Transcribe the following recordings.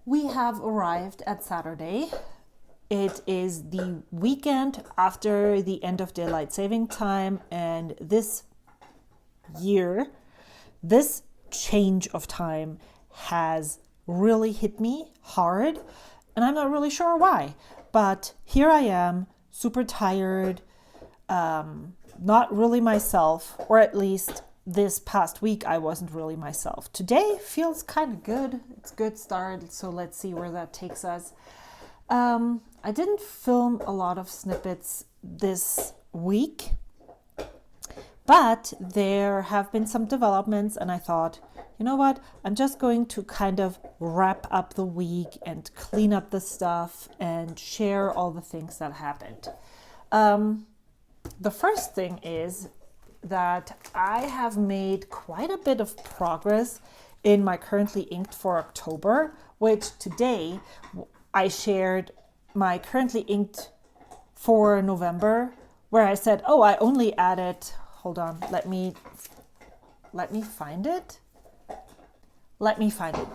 We have arrived at Saturday. It is the weekend after the end of daylight saving time, and this year, this change of time has really hit me hard, and I'm not really sure why. But here I am, super tired, not really myself, or at least this past week I wasn't really myself. Today feels kind of good. It's a good start, so let's see where that takes us. I didn't film a lot of snippets this week, but there have been some developments, and I thought, you know what, I'm just going to kind of wrap up the week and clean up the stuff and share all the things that happened. The first thing is that I have made quite a bit of progress in my currently inked for October, which today I shared my currently inked for November, where I said, oh, I only added, hold on, let me find it.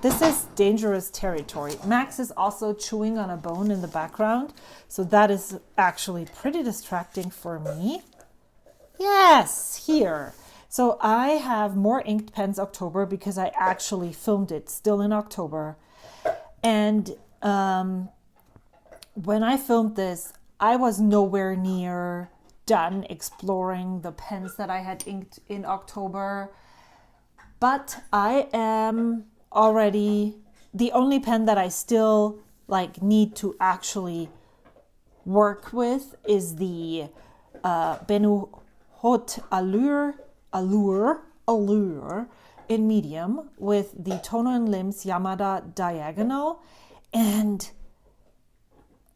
This is dangerous territory. Max is also chewing on a bone in the background, so that is actually pretty distracting for me. Yes, here. So I have more inked pens October because I actually filmed it still in October. And when I filmed this, I was nowhere near done exploring the pens that I had inked in October. But I am already, the only pen that I still need to actually work with is the Benu Haute Allure in medium with the Tono and Limbs Yamada Diagonal, and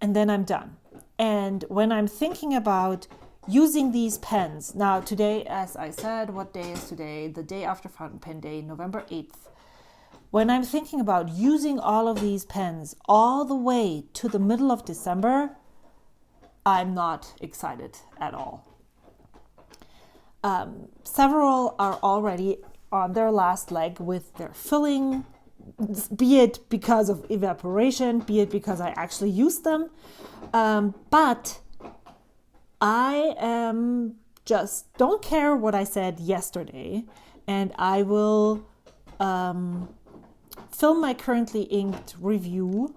then I'm done. And when I'm thinking about using these pens, now today, as I said, what day is today? The day after Fountain Pen Day, November 8th. When I'm thinking about using all of these pens all the way to the middle of December, I'm not excited at all. Several are already on their last leg with their filling, be it because of evaporation, be it because I actually used them. But I just don't care what I said yesterday, and I will film my currently inked review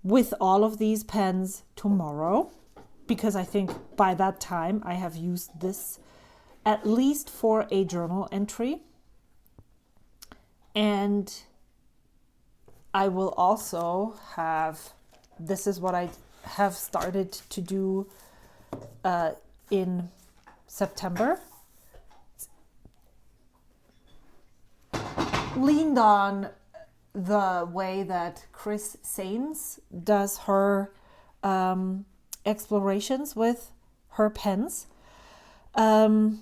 with all of these pens tomorrow, because I think by that time I have used this at least for a journal entry. And I will also have, this is what I have started to do in September, leaned on the way that Chris Sains does her explorations with her pens, and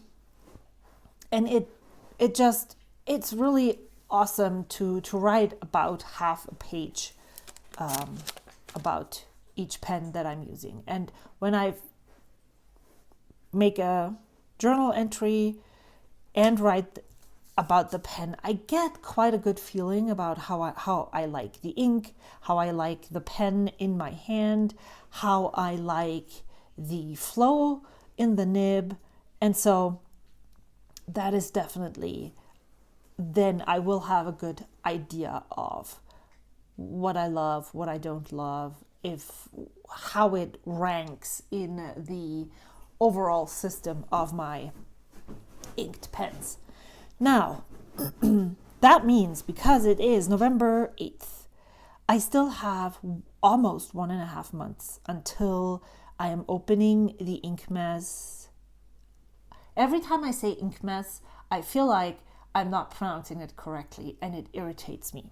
it's really awesome to write about half a page about each pen that I'm using. And when I make a journal entry and write about the pen, I get quite a good feeling about how I like the ink, how I like the pen in my hand, how I like the flow in the nib. And so that is definitely, then I will have a good idea of what I love, what I don't love, how it ranks in the overall system of my inked pens. Now, that means because it is November 8th, I still have almost 1.5 months until I am opening the Inkmess. Every time I say Inkmess, I feel like I'm not pronouncing it correctly, and it irritates me.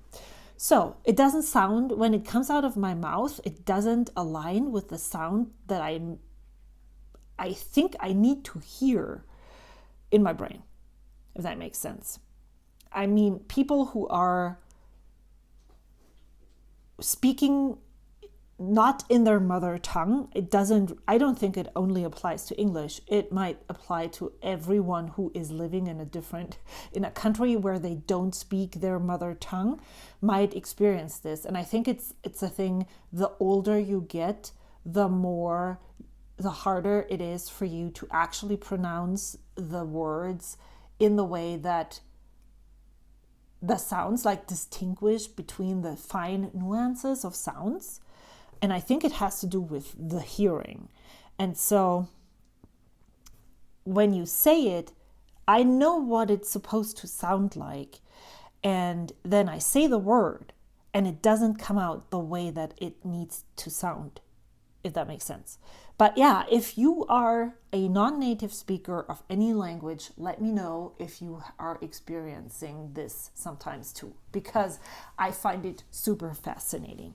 So it doesn't sound, when it comes out of my mouth, it doesn't align with the sound that I think I need to hear in my brain, if that makes sense. I mean, people who are speaking not in their mother tongue. I don't think it only applies to English. It might apply to everyone who is living in a country where they don't speak their mother tongue might experience this. And I think it's a thing, the older you get, the harder it is for you to actually pronounce the words in the way that the sounds, like distinguish between the fine nuances of sounds. And I think it has to do with the hearing. And so when you say it, I know what it's supposed to sound like. And then I say the word and it doesn't come out the way that it needs to sound, if that makes sense. But yeah, if you are a non-native speaker of any language, let me know if you are experiencing this sometimes too, because I find it super fascinating.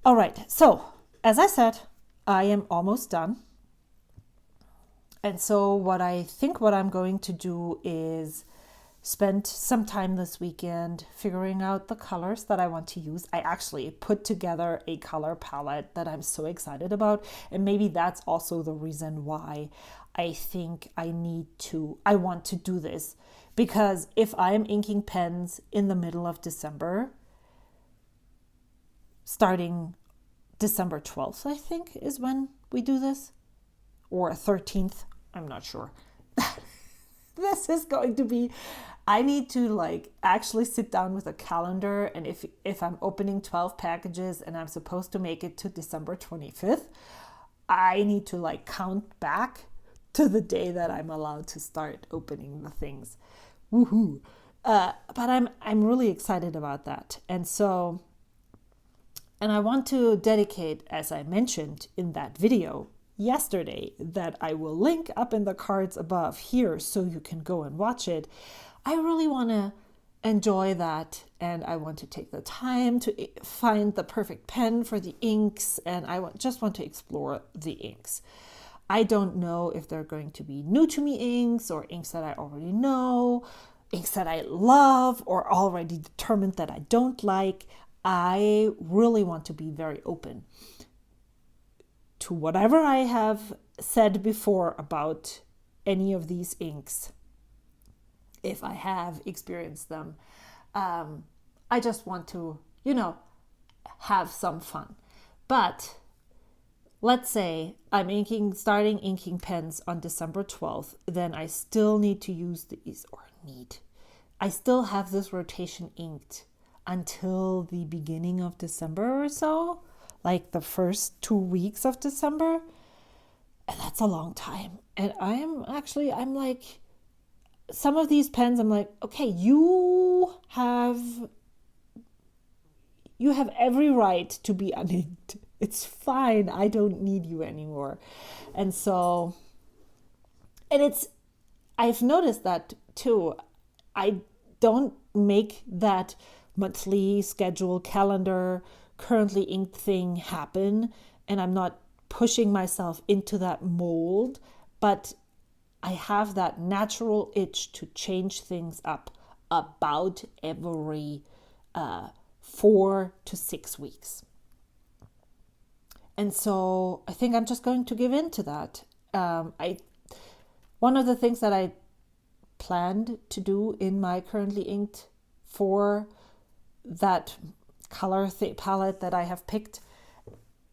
All right, so as I said, I am almost done. And so what I'm going to do is spend some time this weekend figuring out the colors that I want to use. I actually put together a color palette that I'm so excited about. And maybe that's also the reason why I think I want to do this. Because if I am inking pens in the middle of December, starting December 12th, I think, is when we do this. Or 13th, I'm not sure. This is going to be, I need to actually sit down with a calendar, and if I'm opening 12 packages and I'm supposed to make it to December 25th, I need to count back to the day that I'm allowed to start opening the things. Woohoo. But I'm really excited about that. And I want to dedicate, as I mentioned in that video yesterday, that I will link up in the cards above here so you can go and watch it. I really want to enjoy that, and I want to take the time to find the perfect pen for the inks, and just want to explore the inks. I don't know if they're going to be new to me inks or inks that I already know, inks that I love or already determined that I don't like. I really want to be very open to whatever I have said before about any of these inks, if I have experienced them. I just want to, have some fun. But let's say I'm starting inking pens on December 12th, then I still need to use these, I still have this rotation inked until the beginning of December or so, like the first 2 weeks of December. And that's a long time. And I'm like, some of these pens, I'm like, okay, you have every right to be uninked. It's fine. I don't need you anymore. And so, I've noticed that too. I don't make that monthly schedule calendar currently inked thing happen, and I'm not pushing myself into that mold, but I have that natural itch to change things up about every 4 to 6 weeks. And so I think I'm just going to give in to that. One of the things that I planned to do in my currently inked for that color palette that I have picked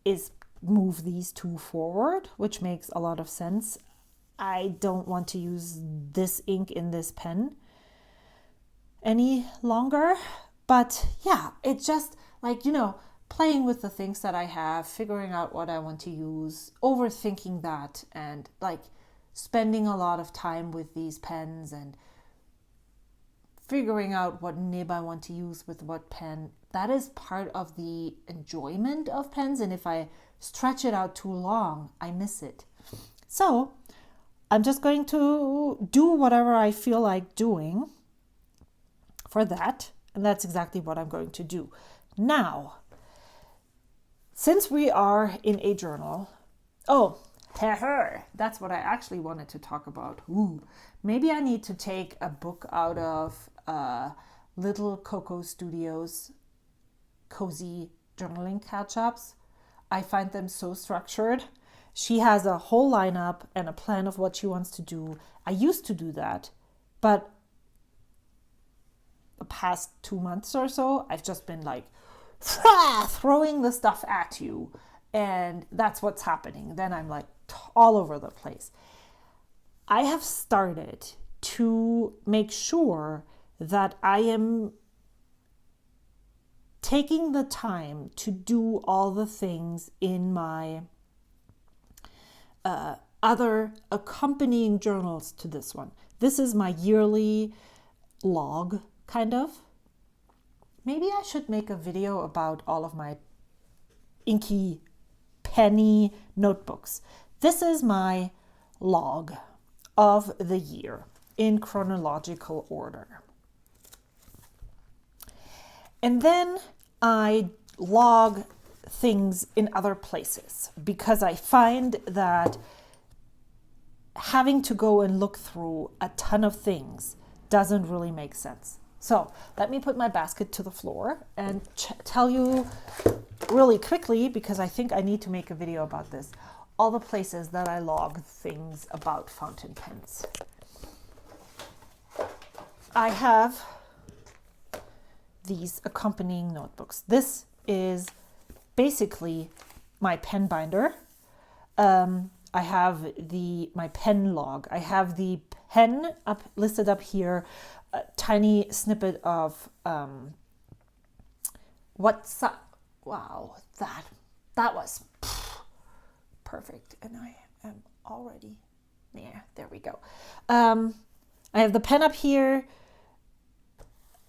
is move these two forward, which makes a lot of sense. I don't want to use this ink in this pen any longer. But yeah, it's just playing with the things that I have, figuring out what I want to use, overthinking that, and spending a lot of time with these pens and figuring out what nib I want to use with what pen. That is part of the enjoyment of pens. And if I stretch it out too long, I miss it. So I'm just going to do whatever I feel like doing for that. And that's exactly what I'm going to do. Now, since we are in a journal, that's what I actually wanted to talk about. Maybe I need to take a book out of Little Coco Studios cozy journaling catch-ups. I find them so structured. She has a whole lineup and a plan of what she wants to do. I used to do that, but the past 2 months or so, I've just been like throwing the stuff at you. And that's what's happening. Then I'm like all over the place. I have started to make sure that I am taking the time to do all the things in my other accompanying journals to this one. This is my yearly log, kind of. Maybe I should make a video about all of my inky penny notebooks. This is my log of the year in chronological order. And then I log things in other places because I find that having to go and look through a ton of things doesn't really make sense. So let me put my basket to the floor and tell you really quickly, because I think I need to make a video about this, all the places that I log things about fountain pens. I have these accompanying notebooks. This is basically my pen binder. I have my pen log. I have the pen listed up here, a tiny snippet of what's up. Wow, that was perfect. And I am already there we go. I have the pen up here.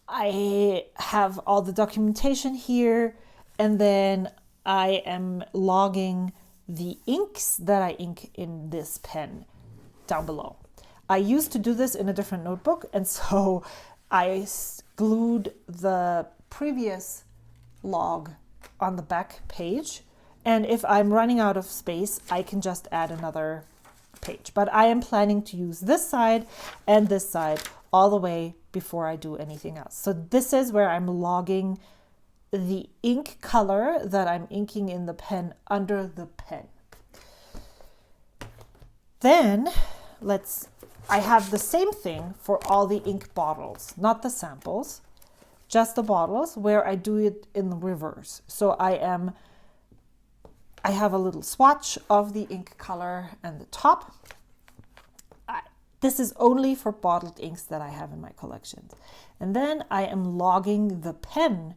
I have all the documentation here, and then I am logging the inks that I ink in this pen down below. I used to do this in a different notebook, and so I glued the previous log on the back page, and if I'm running out of space, I can just add another page. But I am planning to use this side and this side all the way before I do anything else. So this is where I'm logging the ink color that I'm inking in the pen under the pen. Then I have the same thing for all the ink bottles, not the samples, just the bottles, where I do it in the reverse. So I have a little swatch of the ink color and the top. This is only for bottled inks that I have in my collections. And then I am logging the pen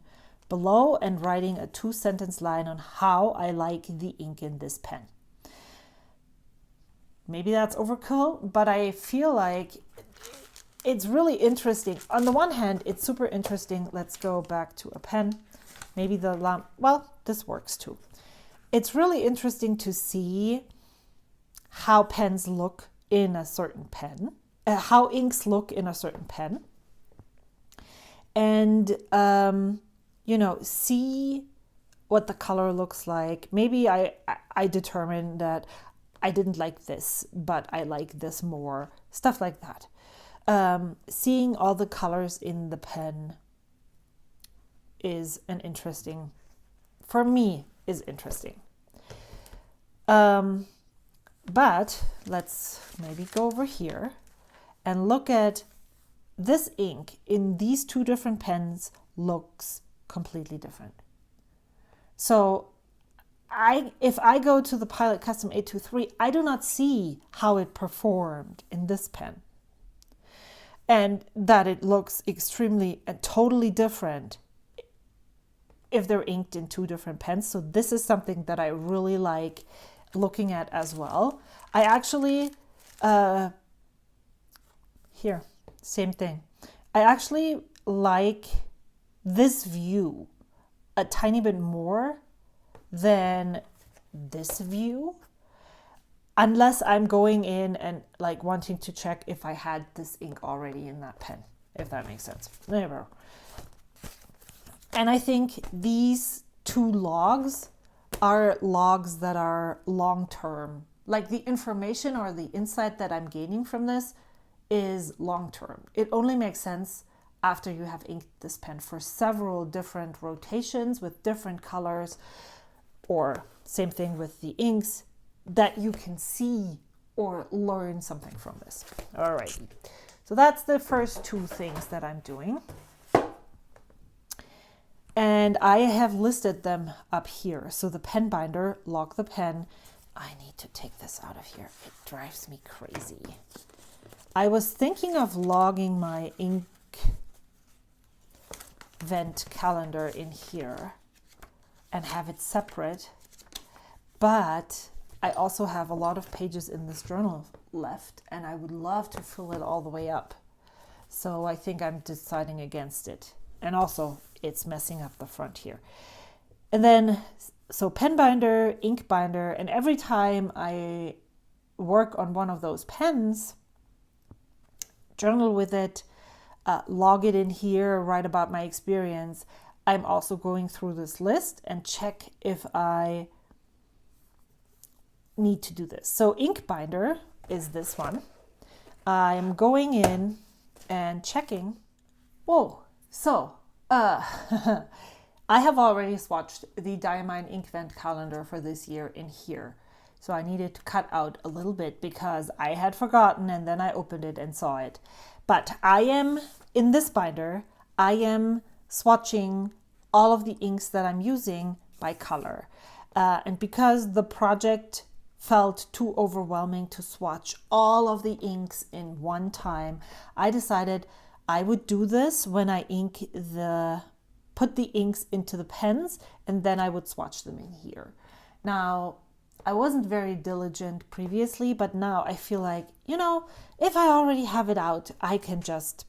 below and writing a 2-sentence line on how I like the ink in this pen. Maybe that's overkill, but I feel like it's really interesting. On the one hand, it's super interesting. Let's go back to a pen. Maybe this works too. It's really interesting to see how pens look in a certain pen, how inks look in a certain pen, and see what the color looks like. Maybe I determined that I didn't like this, but I like this more, stuff like that. Seeing all the colors in the pen is interesting. But let's maybe go over here and look at this ink in these two different pens looks completely different. So if I go to the Pilot Custom 823, I do not see how it performed in this pen, and that it looks extremely and totally different if they're inked in two different pens. So this is something that I really like looking at as well. I actually, here, same thing. I actually like this view a tiny bit more than this view, unless I'm going in and like wanting to check if I had this ink already in that pen, if that makes sense. Never. And I think these two logs are logs that are long-term. Like the information or the insight that I'm gaining from this is long-term. It only makes sense after you have inked this pen for several different rotations with different colors, or same thing with the inks, that you can see or learn something from this. All right, so that's the first two things that I'm doing. And I have listed them up here. So the pen binder, log the pen. I need to take this out of here. It drives me crazy. I was thinking of logging my ink vent calendar in here and have it separate, but I also have a lot of pages in this journal left and I would love to fill it all the way up. So I think I'm deciding against it. And also it's messing up the front here. And then, so pen binder, ink binder, and every time I work on one of those pens, journal with it, log it in here, write about my experience, I'm also going through this list and check if I need to do this. So ink binder is this one. I'm going in and checking. Whoa, so I have already swatched the Diamine ink vent calendar for this year in here. So I needed to cut out a little bit because I had forgotten and then I opened it and saw it. But I am, in this binder, I am swatching all of the inks that I'm using by color. And because the project felt too overwhelming to swatch all of the inks in one time, I decided I would do this when I put the inks into the pens, and then I would swatch them in here. Now, I wasn't very diligent previously, but now I feel like, if I already have it out, I can just,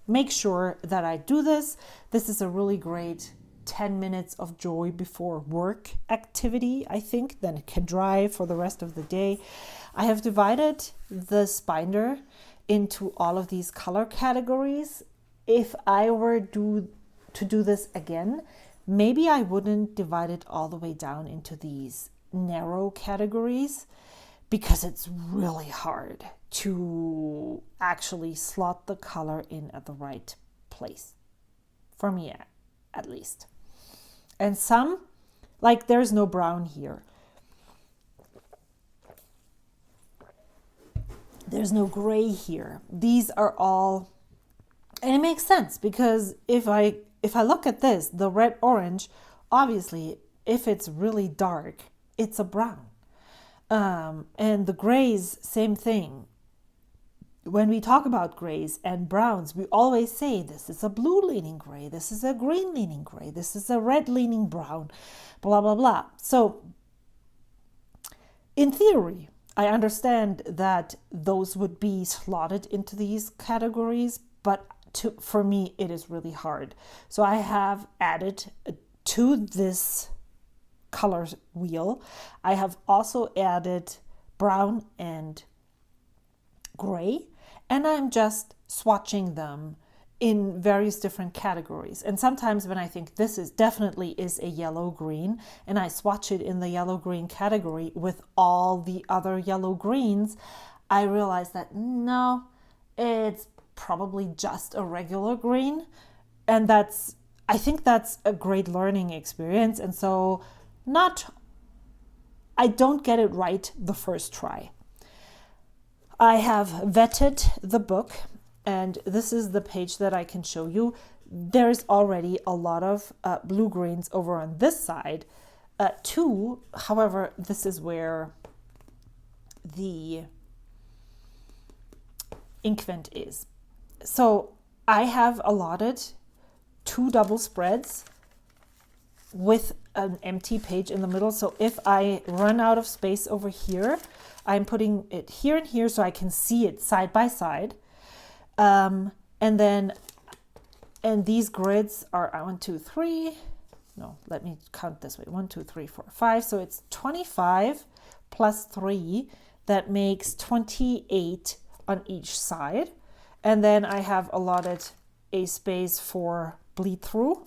make sure that I do this. This is a really great 10 minutes of joy before work activity, I think, then it can dry for the rest of the day. I have divided this binder into all of these color categories. If I were to do this again, maybe I wouldn't divide it all the way down into these narrow categories because it's really hard to actually slot the color in at the right place. For me, at least. And some, like there's no brown here. There's no gray here. These are all, and it makes sense because if I look at this, the red orange, obviously if it's really dark, it's a brown. And the grays, same thing. When we talk about grays and browns, we always say this is a blue leaning gray, this is a green leaning gray, this is a red leaning brown, blah, blah, blah. So in theory, I understand that those would be slotted into these categories, but for me, it is really hard. So I have added to this color wheel, I have also added brown and gray, and I'm just swatching them in various different categories. And sometimes when I think this is definitely a yellow green, and I swatch it in the yellow green category with all the other yellow greens, I realize that no, it's probably just a regular green. And I think that's a great learning experience. And so I don't get it right the first try. I have vetted the book, and this is the page that I can show you. There's already a lot of blue-greens over on this side too. However, this is where the ink vent is. So I have allotted 2 double spreads with an empty page in the middle. So if I run out of space over here, I'm putting it here and here so I can see it side by side. And these grids are 1, 2, 3. No, let me count this way. 1, 2, 3, 4, 5. So it's 25 plus 3. That makes 28 on each side. And then I have allotted a space for bleed through.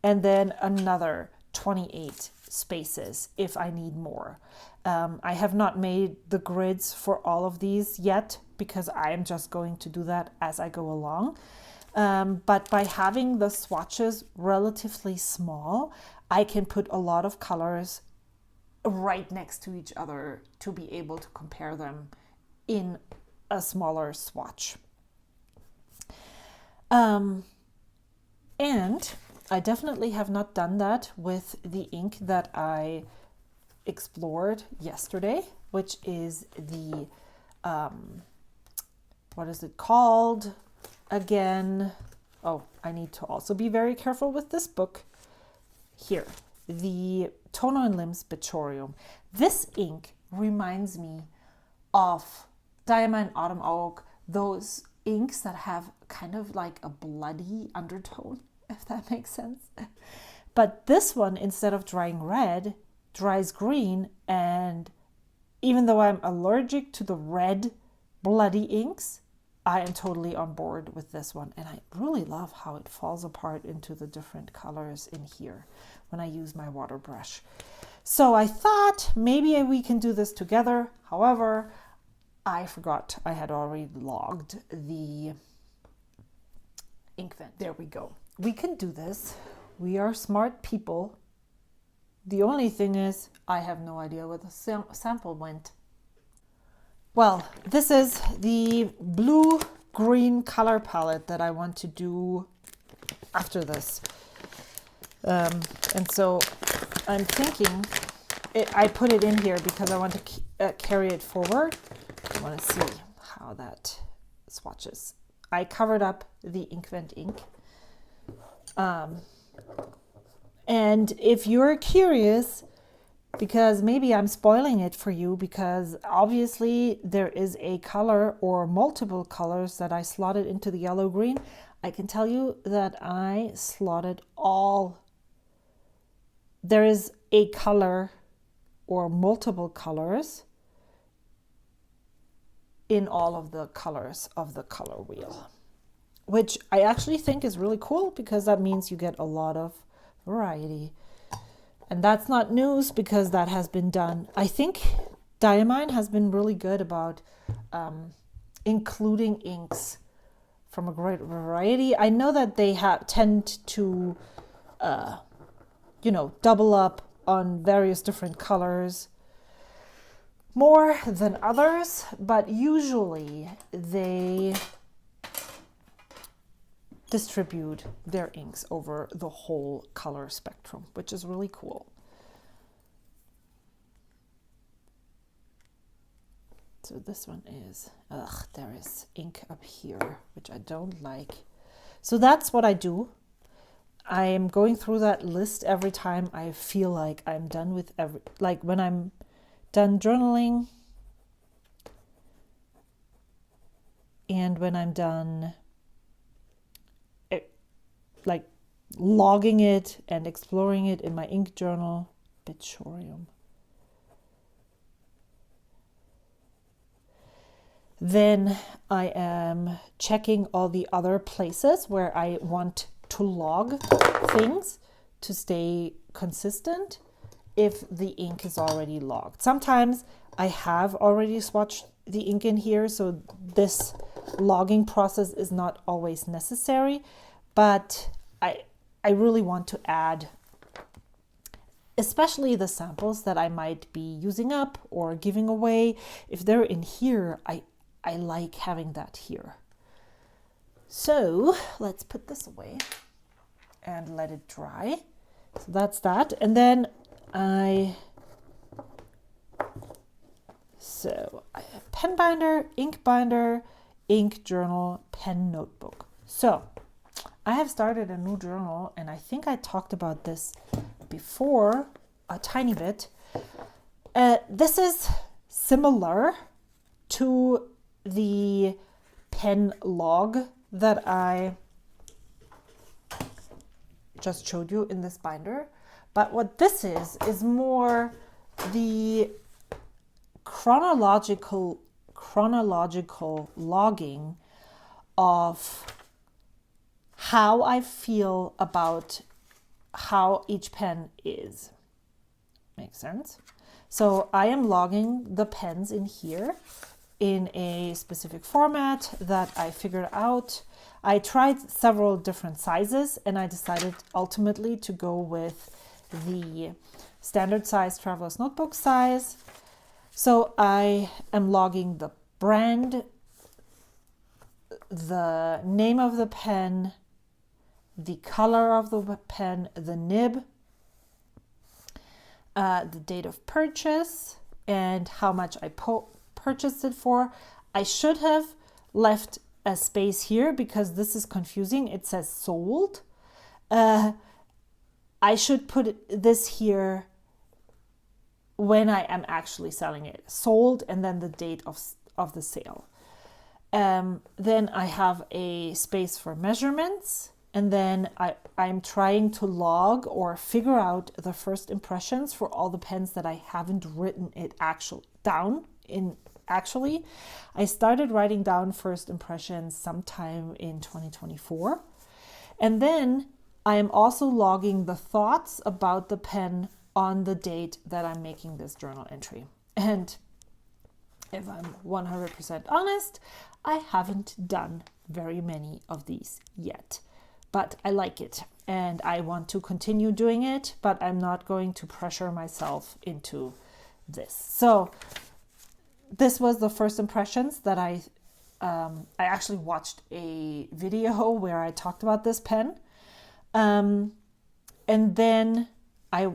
And then another 28 spaces if I need more. I have not made the grids for all of these yet because I am just going to do that as I go along. But by having the swatches relatively small, I can put a lot of colors right next to each other to be able to compare them in a smaller swatch. And I definitely have not done that with the ink that I explored yesterday, which is the, what is it called again? Oh, I need to also be very careful with this book. Here, the Toner and Limbs Bichorium. This ink reminds me of Diamine Autumn Oak, those inks that have kind of like a bloody undertone, if that makes sense. But this one, instead of drying red, dries green, and even though I'm allergic to the red bloody inks, I am totally on board with this one, and I really love how it falls apart into the different colors in here when I use my water brush. So I thought maybe we can do this together. However, I forgot I had already logged the ink vent. There we go. We can do this. We are smart people. The only thing is I have no idea where the sample went. Well, this is the blue-green color palette that I want to do after this. And so I'm thinking, I put it in here because I want to carry it forward. I want to see how that swatches. I covered up the Inkvent ink. And if you're curious, because maybe I'm spoiling it for you, because obviously there is a color or multiple colors that I slotted into the yellow green, I can tell you that I slotted all. There is a color or multiple colors in all of the colors of the color wheel, which I actually think is really cool because that means you get a lot of variety. And that's not news because that has been done. I think Diamine has been really good about including inks from a great variety. I know that they tend to, double up on various different colors more than others, but usually they distribute their inks over the whole color spectrum, which is really cool. So this one is, there is ink up here, which I don't like. So that's what I do. I am going through that list every time I feel like I'm done with like when I'm done journaling and when I'm done like logging it and exploring it in my ink journal. Bichorium. Then I am checking all the other places where I want to log things to stay consistent if the ink is already logged. Sometimes I have already swatched the ink in here, so this logging process is not always necessary, but I really want to add, especially the samples that I might be using up or giving away. If they're in here, I like having that here. So let's put this away and let it dry. So that's that. And then I have pen binder, ink journal, pen notebook. So I have started a new journal, and I think I talked about this before a tiny bit. This is similar to the pen log that I just showed you in this binder. But what this is more the chronological logging of how I feel about how each pen is. Makes sense? So I am logging the pens in here in a specific format that I figured out. I tried several different sizes and I decided ultimately to go with the standard size traveler's notebook size. So I am logging the brand, the name of the pen, the color of the pen, the nib, the date of purchase, and how much I purchased it for. I should have left a space here because this is confusing. It says sold. I should put this here when I am actually selling it. Sold, and then the date of the sale. Then I have a space for measurements. And then I'm trying to log or figure out the first impressions for all the pens that I haven't written it down in. Actually, I started writing down first impressions sometime in 2024. And then I am also logging the thoughts about the pen on the date that I'm making this journal entry. And if I'm 100% honest, I haven't done very many of these yet. But I like it and I want to continue doing it, but I'm not going to pressure myself into this. So this was the first impressions that I actually watched a video where I talked about this pen. And then I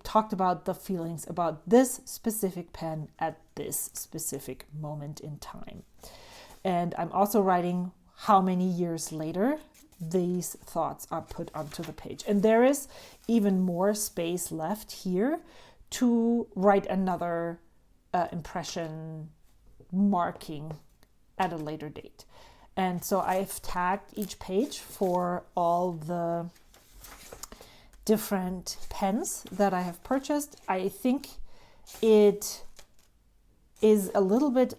talked about the feelings about this specific pen at this specific moment in time. And I'm also writing how many years later these thoughts are put onto the page. And there is even more space left here to write another impression marking at a later date. And so I've tagged each page for all the different pens that I have purchased. I think it is a little bit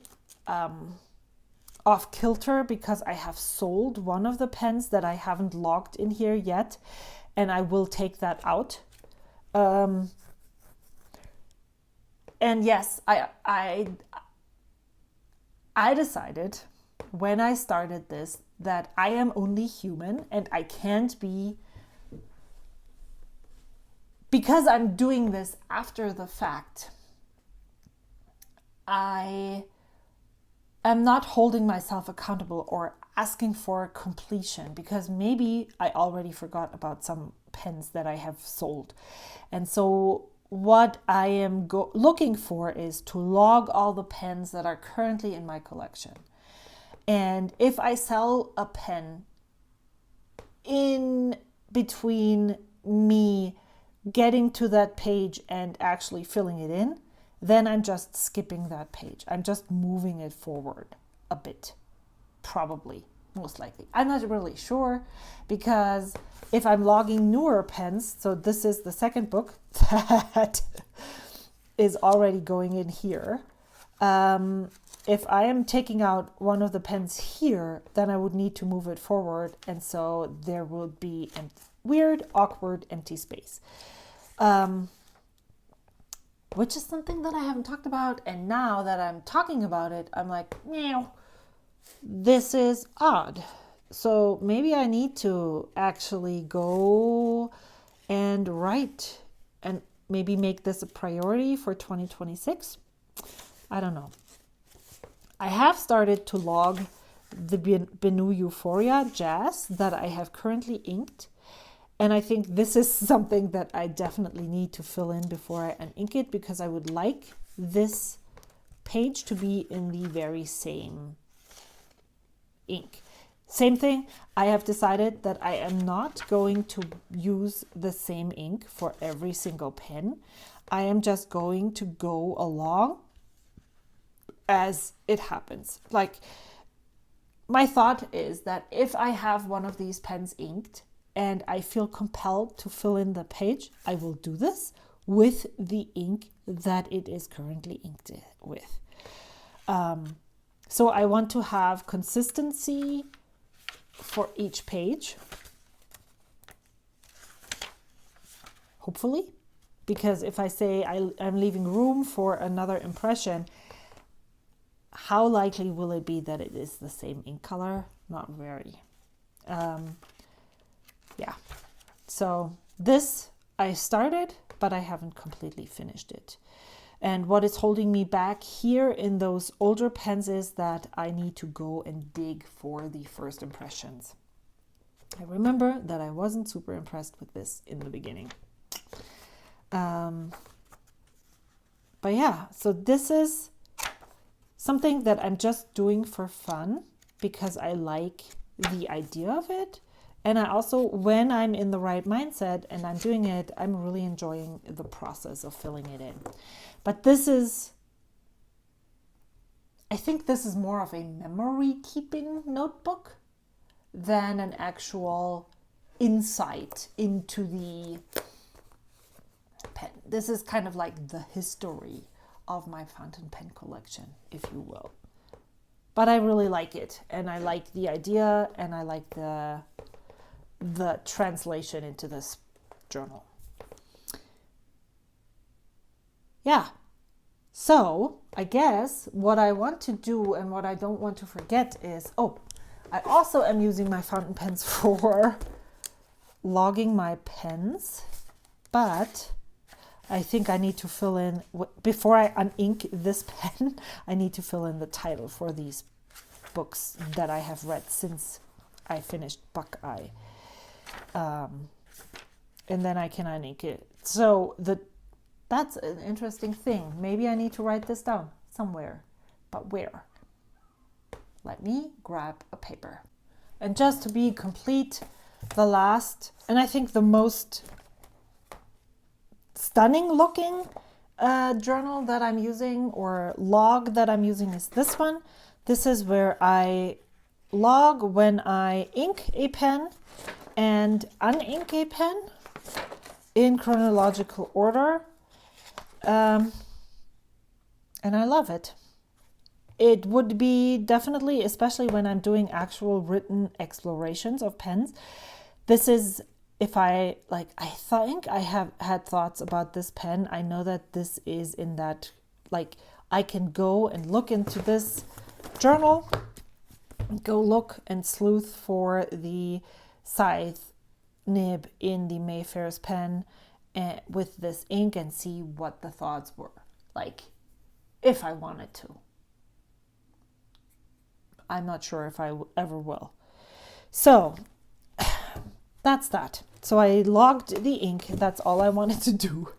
off kilter because I have sold one of the pens that I haven't logged in here yet, and I will take that out. And yes, I decided when I started this that I am only human and I can't be, because I'm doing this after the fact, I am not holding myself accountable or asking for completion because maybe I already forgot about some pens that I have sold. And so what I am looking for is to log all the pens that are currently in my collection. And if I sell a pen in between me getting to that page and actually filling it in, then I'm just skipping that page. I'm just moving it forward a bit, probably, most likely. I'm not really sure because if I'm logging newer pens, so this is the second book that is already going in here. If I am taking out one of the pens here, then I would need to move it forward. And so there will be a weird, awkward, empty space. Which is something that I haven't talked about. And now that I'm talking about it, I'm like, meow, this is odd. So maybe I need to actually go and write and maybe make this a priority for 2026. I don't know. I have started to log the Benu Euphoria Jazz that I have currently inked. And I think this is something that I definitely need to fill in before I unink it because I would like this page to be in the very same ink. Same thing, I have decided that I am not going to use the same ink for every single pen. I am just going to go along as it happens. Like, my thought is that if I have one of these pens inked and I feel compelled to fill in the page, I will do this with the ink that it is currently inked with. So I want to have consistency for each page. hopefully. Because if I say I'm leaving room for another impression, how likely will it be that it is the same ink color? Not very. Yeah. So this I started, but I haven't completely finished it. And what is holding me back here in those older pens is that I need to go and dig for the first impressions. I remember that I wasn't super impressed with this in the beginning. But yeah, so this is something that I'm just doing for fun because I like the idea of it. And I also, when I'm in the right mindset and I'm doing it, I'm really enjoying the process of filling it in. But this is, I think this is more of a memory keeping notebook than an actual insight into the pen. This is kind of like the history of my fountain pen collection, if you will. But I really like it, and I like the idea, and I like the translation into this journal. Yeah. So I guess what I want to do and what I don't want to forget is, I also am using my fountain pens for logging my pens, but I think I need to fill in, before I unink this pen, I need to fill in the title for these books that I have read since I finished Buckeye. And then I can unink it. So that's an interesting thing. Maybe I need to write this down somewhere, but where? Let me grab a paper. And just to be complete, the last, and I think the most stunning looking journal that I'm using, or log that I'm using, is this one. This is where I log when I ink a pen and unink a pen in chronological order. And I love it. It would be definitely, especially when I'm doing actual written explorations of pens. This is, if I think I have had thoughts about this pen. I know that this is in that, like, I can go and look into this journal, go look and sleuth for the scythe nib in the Mayfair's pen with this ink and see what the thoughts were, like, if I wanted to. I'm not sure if I ever will. So that's that. So I logged the ink. That's all I wanted to do.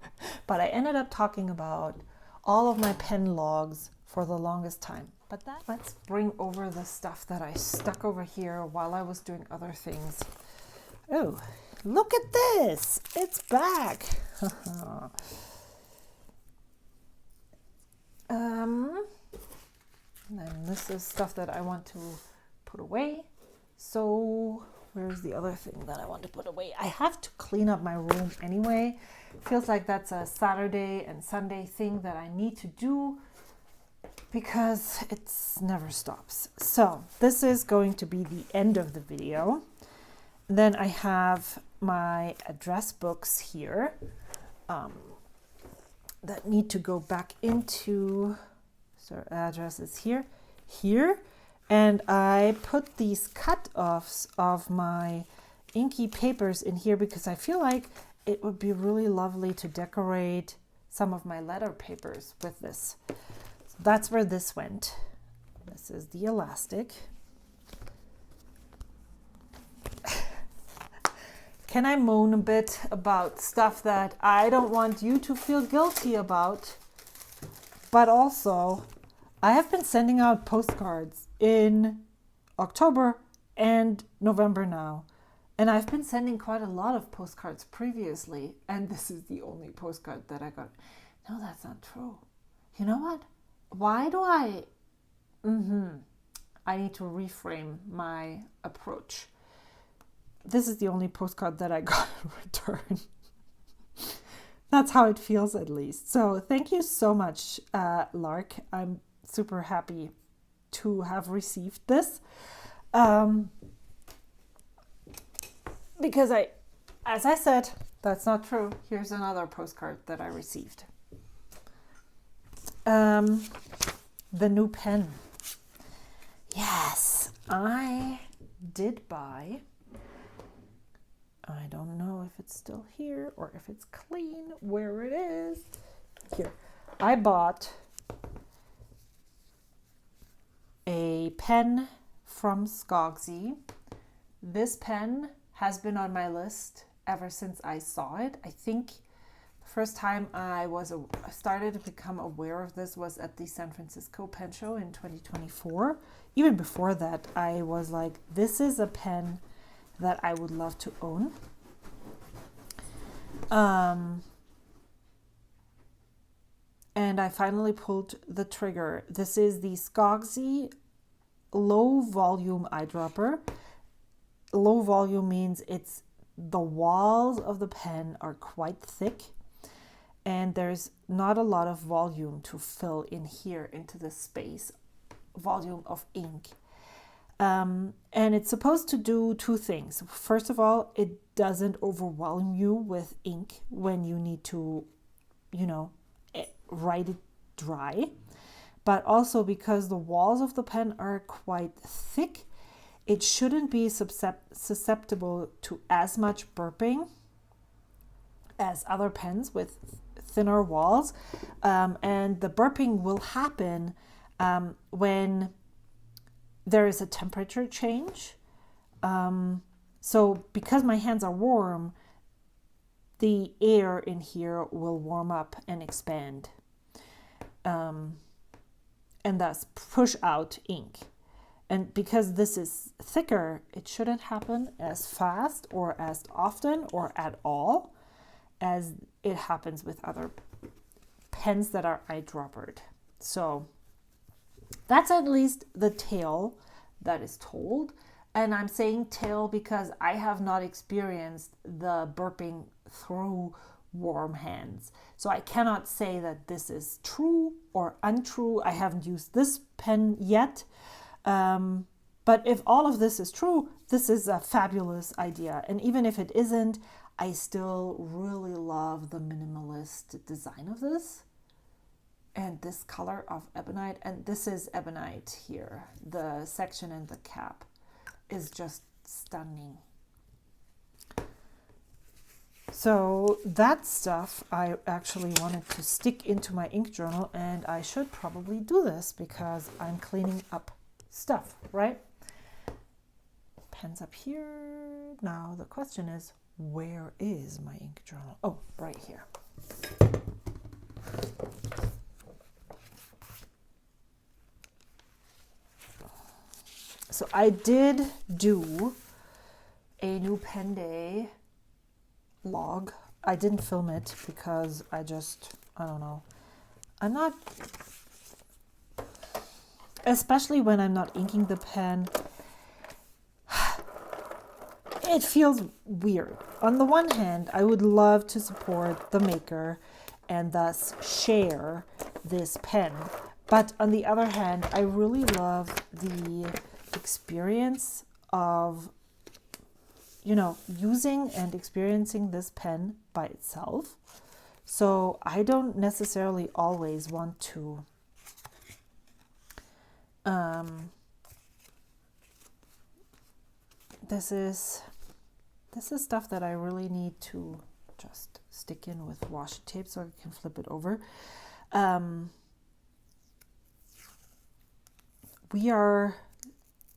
But I ended up talking about all of my pen logs for the longest time. But let's bring over the stuff that I stuck over here while I was doing other things. Oh, look at this. It's back. And this is stuff that I want to put away. So where's the other thing that I want to put away? I have to clean up my room anyway. Feels like that's a Saturday and Sunday thing that I need to do because it never stops. So this is going to be the end of the video. Then I have my address books here that need to go back into, so address is here, and I put these cut-offs of my inky papers in here because I feel like it would be really lovely to decorate some of my letter papers with this. So that's where this went. This is the elastic. Can I moan a bit about stuff that I don't want you to feel guilty about? But also, I have been sending out postcards in October and November now. And I've been sending quite a lot of postcards previously. And this is the only postcard that I got. No, that's not true. You know what? Why do I need to reframe my approach. This is the only postcard that I got in return. That's how it feels, at least. So thank you so much, Lark. I'm super happy to have received this. Because as I said, that's not true. Here's another postcard that I received. The new pen. Yes, I did buy. I don't know if it's still here or if it's clean, where it is. Here. I bought a pen from Skogsy. This pen has been on my list ever since I saw it. I think the first time I started to become aware of this was at the San Francisco Pen Show in 2024. Even before that, I was like, this is a pen that I would love to own. And I finally pulled the trigger. This is the Skogsy low volume eyedropper. Low volume means the walls of the pen are quite thick and there's not a lot of volume to fill in here into the space, volume of ink. And it's supposed to do two things. First of all, it doesn't overwhelm you with ink when you need to, write it dry. But also because the walls of the pen are quite thick, it shouldn't be susceptible to as much burping as other pens with thinner walls. And the burping will happen when there is a temperature change. So because my hands are warm, the air in here will warm up and expand, and thus push out ink. And because this is thicker, it shouldn't happen as fast or as often or at all as it happens with other pens that are eyedroppered. So that's at least the tale that is told. And I'm saying tale because I have not experienced the burping through warm hands. So I cannot say that this is true or untrue. I haven't used this pen yet. But if all of this is true, this is a fabulous idea. And even if it isn't, I still really love the minimalist design of this. And this color of ebonite, and this is ebonite here. The section and the cap is just stunning. So that stuff I actually wanted to stick into my ink journal, and I should probably do this because I'm cleaning up stuff, right? Pens up here. Now the question is, where is my ink journal? Oh, right here. So I did do a new pen day log. I didn't film it because I don't know. I'm not, especially when I'm not inking the pen, it feels weird. On the one hand, I would love to support the maker and thus share this pen. But on the other hand, I really love the experience of, using and experiencing this pen by itself. So I don't necessarily always want to this is stuff that I really need to just stick in with washi tape so I can flip it over. We are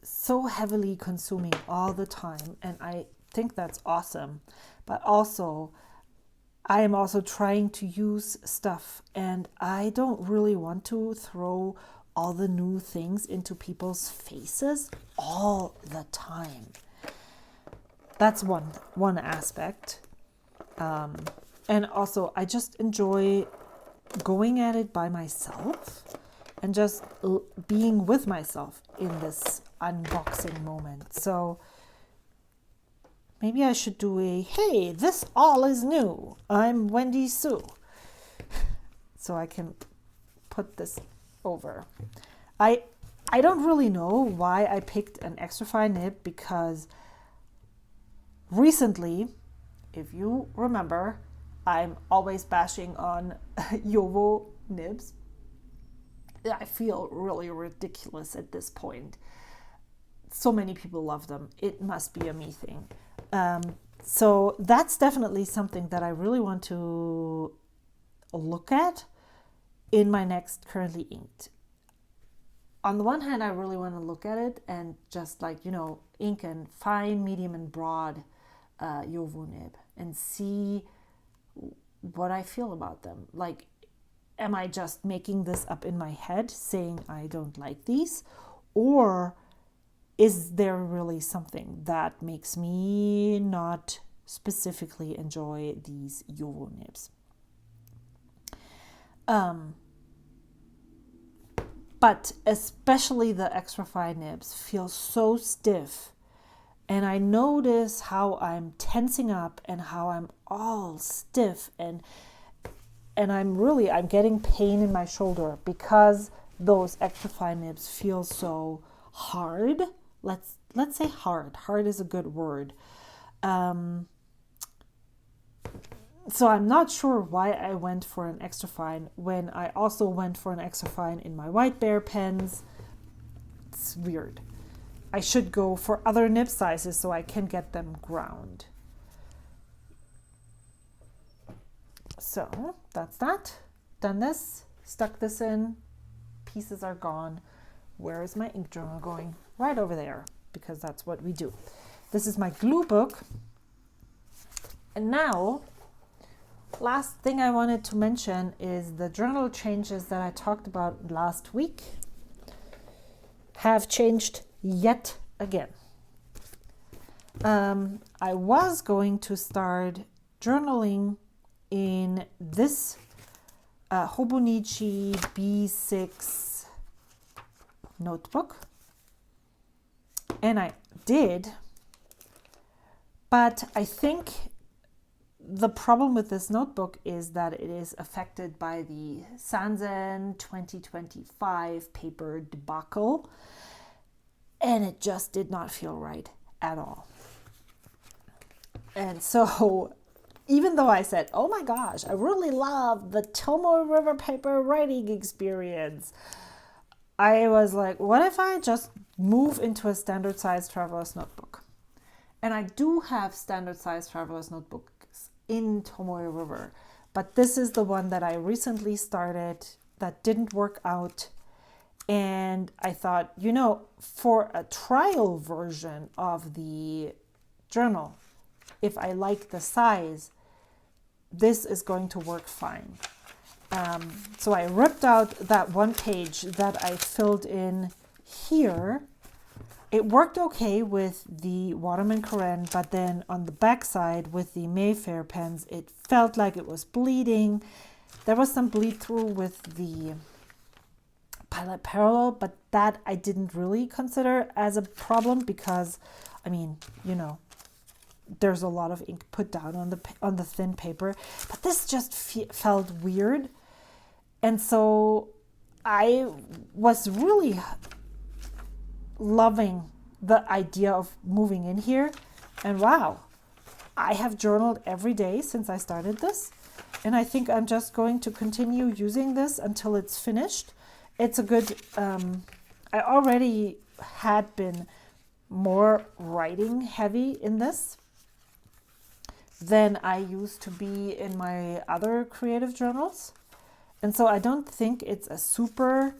so heavily consuming all the time, and I think that's awesome. But also, I am also trying to use stuff, and I don't really want to throw all the new things into people's faces all the time. That's one aspect. And also, I just enjoy going at it by myself and just being with myself in this unboxing moment. So maybe I should do hey, this all is new. I'm Wendy Sue. So I can put this over. I don't really know why I picked an extra fine nib, because recently if you remember, I'm always bashing on Yovo nibs. I feel really ridiculous at this point. So many people love them. It must be a me thing. So that's definitely something that I really want to look at in my next currently inked. On the one hand, I really want to look at it and just like, ink and fine, medium, and broad Yovo nib and see what I feel about them. Like, am I just making this up in my head saying I don't like these? Or is there really something that makes me not specifically enjoy these Yovo nibs? But especially the extra fine nibs feel so stiff. And I notice how I'm tensing up and how I'm all stiff and I'm getting pain in my shoulder because those extra fine nibs feel so hard. Let's say hard. Hard is a good word. So I'm not sure why I went for an extra fine when I also went for an extra fine in my White Bear pens. It's weird. I should go for other nib sizes so I can get them ground. So that's that. Done this, stuck this in, pieces are gone. Where is my ink journal going? Right over there, because that's what we do. This is my glue book. And now, last thing I wanted to mention is the journal changes that I talked about last week have changed yet again. I was going to start journaling in this Hobonichi B6 notebook, and I did, but I think the problem with this notebook is that it is affected by the Sanzen 2025 paper debacle, and it just did not feel right at all. And so even though I said, oh my gosh, I really love the Tomoe River paper writing experience, I was like, what if I just move into a standard size traveler's notebook? And I do have standard size traveler's notebooks in Tomoe River, but this is the one that I recently started that didn't work out. And I thought, for a trial version of the journal, if I like the size, this is going to work fine. So I ripped out that one page that I filled in here. It worked okay with the Waterman Karen, but then on the back side with the Mayfair pens, it felt like it was bleeding. There was some bleed through with the Pilot Parallel, but that I didn't really consider as a problem because, there's a lot of ink put down on the thin paper, but this just felt weird. And so I was really loving the idea of moving in here. And wow, I have journaled every day since I started this. And I think I'm just going to continue using this until it's finished. It's a good, I already had been more writing heavy in this than I used to be in my other creative journals. And so I don't think it's a super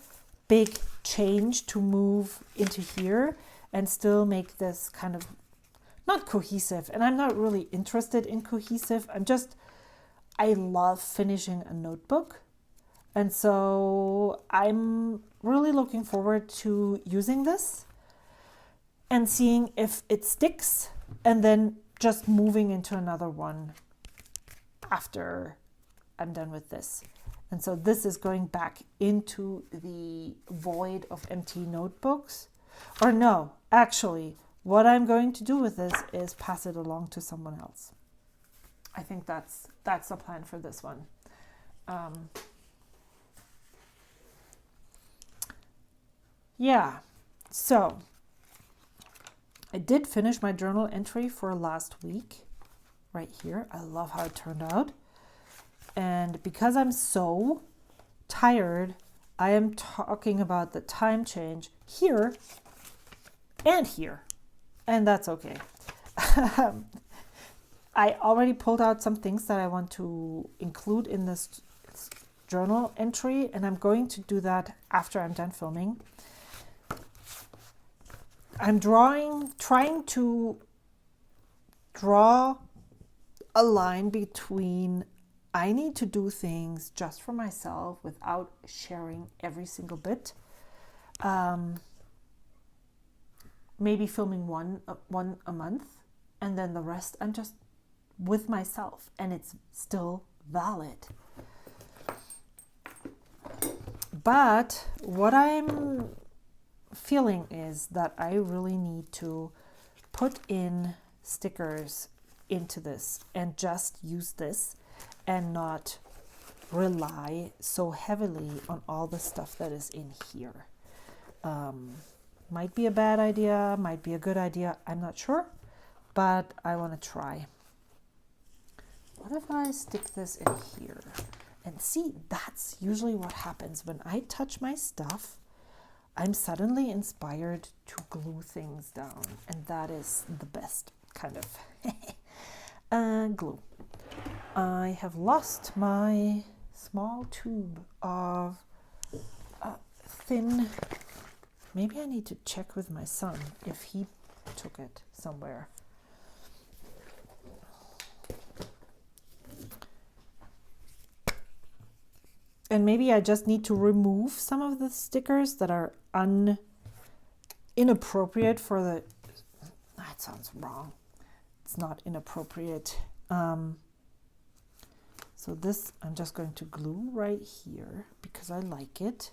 big change to move into here and still make this kind of not cohesive. And I'm not really interested in cohesive. I love finishing a notebook. And so I'm really looking forward to using this and seeing if it sticks and then just moving into another one after I'm done with this. And so this is going back into the void of empty notebooks. Or no, actually, what I'm going to do with this is pass it along to someone else. I think that's the plan for this one. Yeah, so I did finish my journal entry for last week. right here. I love how it turned out. And because I'm so tired, I am talking about the time change here and here, and that's okay. I already pulled out some things that I want to include in this journal entry, and I'm going to do that after I'm done filming. I'm trying to draw a line between I need to do things just for myself without sharing every single bit. Maybe filming one a month, and then the rest I'm just with myself, and it's still valid. But what I'm feeling is that I really need to put in stickers into this and just use this and not rely so heavily on all the stuff that is in here. Might be a bad idea, might be a good idea, I'm not sure, but I want to try. What if I stick this in here? And see, that's usually what happens when I touch my stuff. I'm suddenly inspired to glue things down, and that is the best kind of glue. I have lost my small tube of thin. Maybe I need to check with my son if he took it somewhere. And maybe I just need to remove some of the stickers that are inappropriate for the... That sounds wrong. It's not inappropriate. So this I'm just going to glue right here because I like it.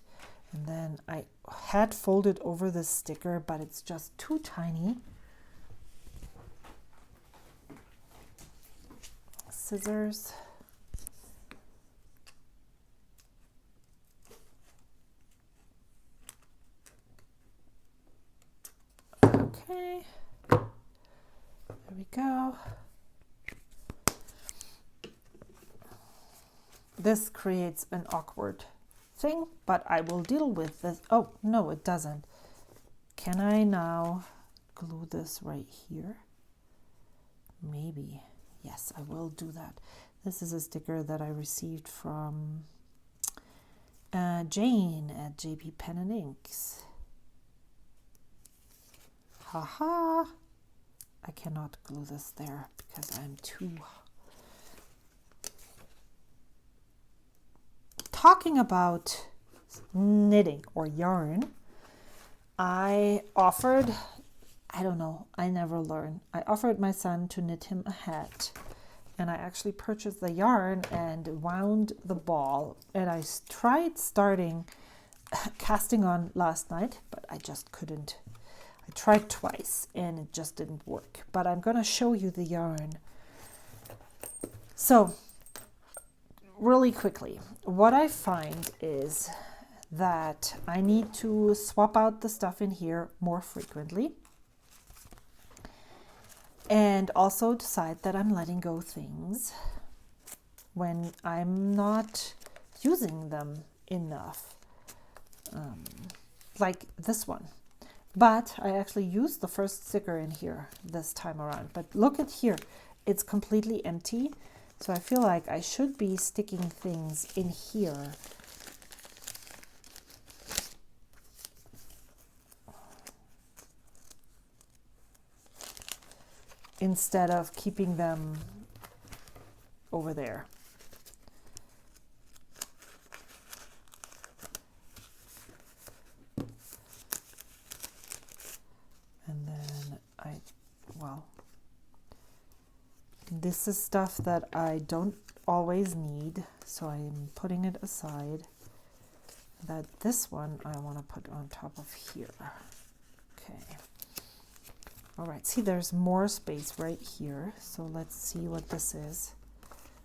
And then I had folded over this sticker, but it's just too tiny. Scissors. Okay, there we go. This creates an awkward thing, but I will deal with this. Oh, no, it doesn't. Can I now glue this right here? Maybe. Yes, I will do that. This is a sticker that I received from Jane at JP Pen and Inks. Haha! I cannot glue this there because I'm too... Talking about knitting or yarn, I offered, I don't know, I never learn. I offered my son to knit him a hat, and I actually purchased the yarn and wound the ball, and I tried starting casting on last night, but I just couldn't. I tried twice and it just didn't work, but I'm going to show you the yarn. So really quickly, what I find is that I need to swap out the stuff in here more frequently, and also decide that I'm letting go things when I'm not using them enough, like this one. But I actually used the first sticker in here this time around. But look at here, it's completely empty. So I feel like I should be sticking things in here. Instead of keeping them over there. And then this is stuff that I don't always need, so I'm putting it aside. This one I want to put on top of here. Okay. All right, see, there's more space right here. So let's see what this is.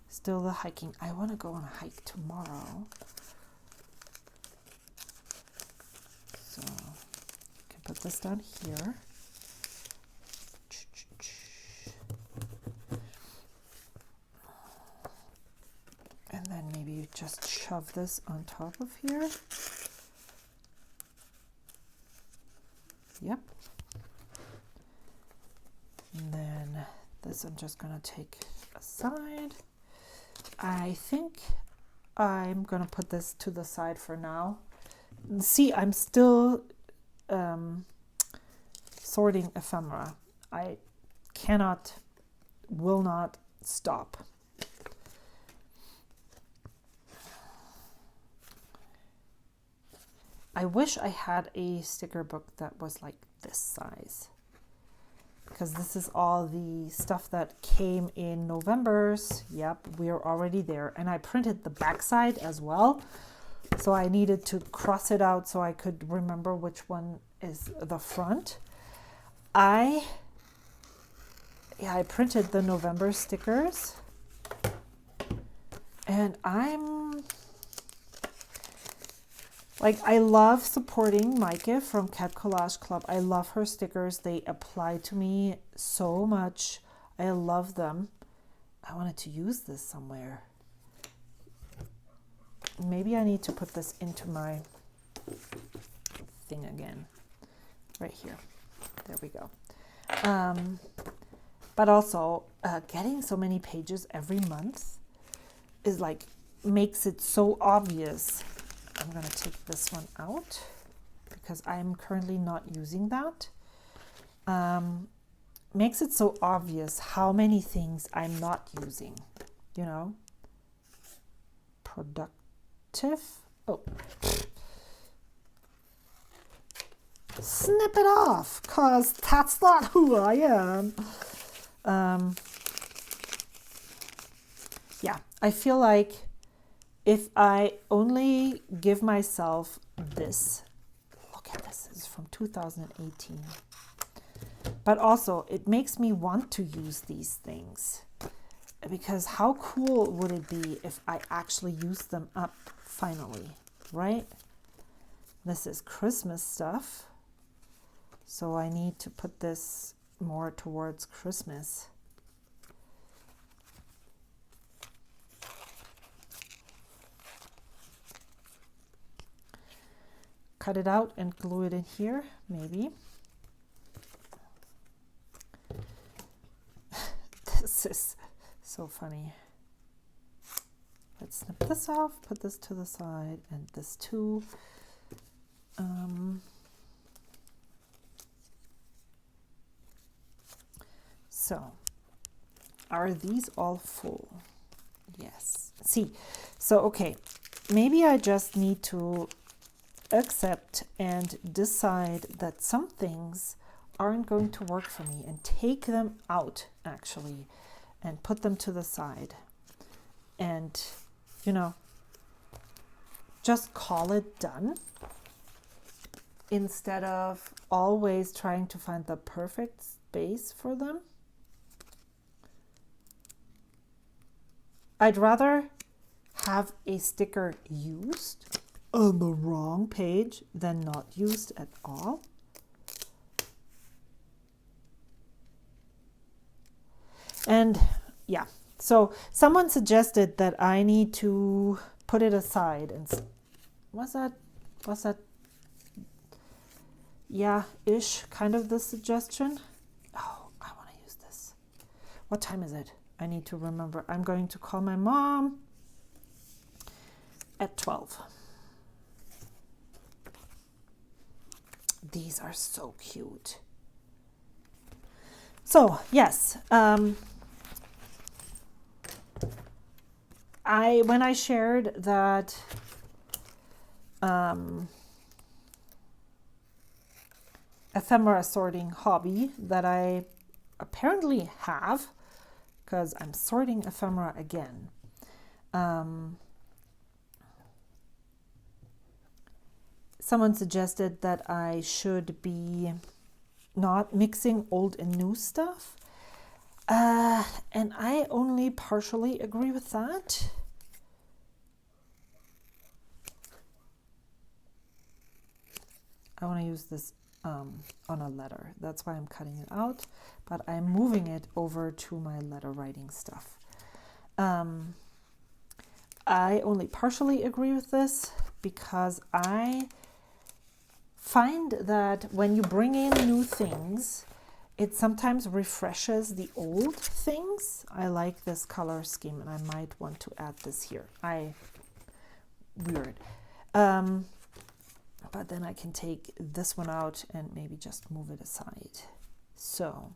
Still the hiking. I want to go on a hike tomorrow. So I can put this down here. And then maybe you just shove this on top of here. Yep. And then this I'm just going to take aside. I think I'm going to put this to the side for now. See, I'm still sorting ephemera. I will not stop. I wish I had a sticker book that was like this size, because this is all the stuff that came in November's. Yep, we're already there. And I printed the backside as well. So I needed to cross it out so I could remember which one is the front. I printed the November stickers. And I love supporting Maike from Cat Collage Club. I love her stickers. They apply to me so much. I love them. I wanted to use this somewhere. Maybe I need to put this into my thing again. Right here. There we go. But also, getting so many pages every month is like, makes it so obvious. I'm going to take this one out because I'm currently not using that. Makes it so obvious how many things I'm not using, you know. Productive. Oh. Snip it off, because that's not who I am. Yeah, I feel like if I only give myself this, look at this, this is from 2018. But also, it makes me want to use these things. Because how cool would it be if I actually used them up finally, right? This is Christmas stuff. So I need to put this more towards Christmas. Cut it out and glue it in here, maybe. This is so funny. Let's snip this off, put this to the side, and this too. So, are these all full? Yes. See, so okay, maybe I just need to accept and decide that some things aren't going to work for me and take them out actually and put them to the side and, you know, just call it done instead of always trying to find the perfect space for them. I'd rather have a sticker used on the wrong page than not used at all. And yeah, so someone suggested that I need to put it aside. And was that yeah, ish, kind of the suggestion. Oh, I want to use this. What time is it? I need to remember. I'm going to call my mom at 12. These are so cute. So yes, when I shared that ephemera sorting hobby that I apparently have, because I'm sorting ephemera again. Someone suggested that I should be not mixing old and new stuff. And I only partially agree with that. I want to use this on a letter. That's why I'm cutting it out, but I'm moving it over to my letter writing stuff. I only partially agree with this because I find that when you bring in new things, it sometimes refreshes the old things. I like this color scheme and I might want to add this here. Weird. But then I can take this one out and maybe just move it aside. So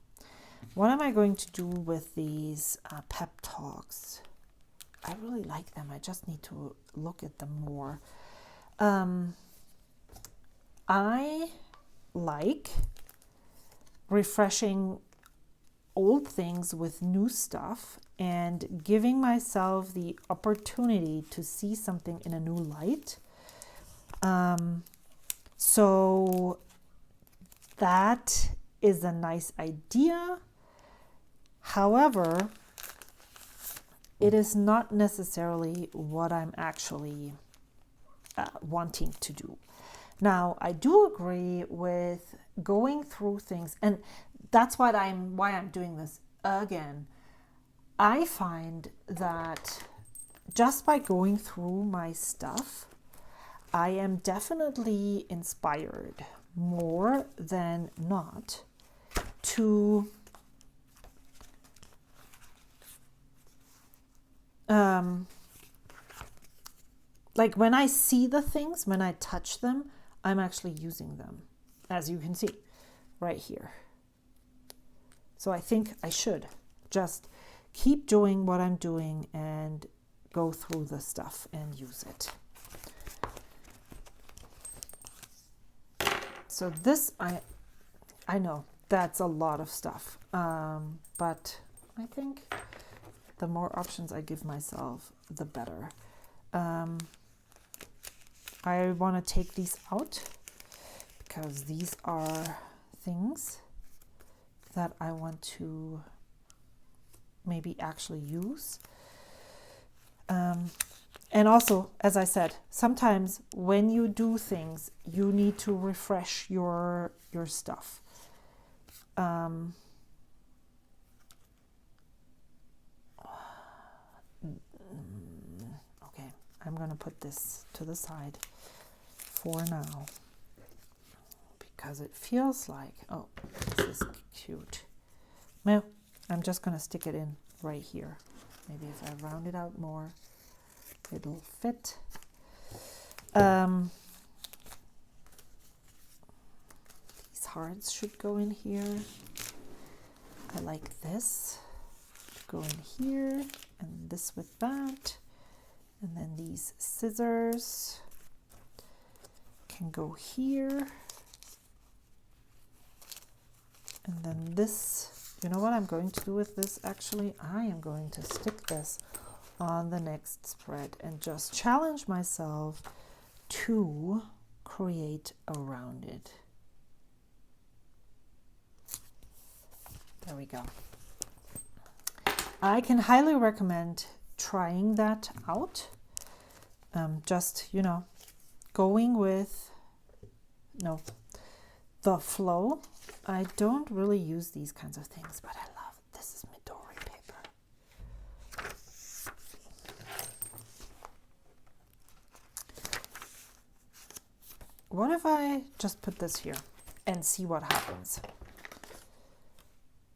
what am I going to do with these pep talks? I really like them. I just need to look at them more. I like refreshing old things with new stuff and giving myself the opportunity to see something in a new light. So that is a nice idea. However, it is not necessarily what I'm actually wanting to do. Now, I do agree with going through things, and that's why I'm doing this again. I find that just by going through my stuff, I am definitely inspired more than not to like when I see the things, when I touch them, I'm actually using them, as you can see right here. So I think I should just keep doing what I'm doing and go through the stuff and use it. So this, I know that's a lot of stuff, but I think the more options I give myself, the better. I want to take these out because these are things that I want to maybe actually use. And also, as I said, sometimes when you do things, you need to refresh your stuff. Okay, I'm going to put this to the side for now because it feels like, oh, this is cute. Well, I'm just going to stick it in right here. Maybe if I round it out more, it'll fit. These hearts should go in here. I like this. Go in here, and this with that. And then these scissors can go here. And then this, you know what I'm going to do with this actually? I am going to stick this on the next spread and just challenge myself to create around it. There we go. I can highly recommend trying that out. Just, going with the flow. I don't really use these kinds of things, but I love it. This is Midori paper. What if I just put this here and see what happens?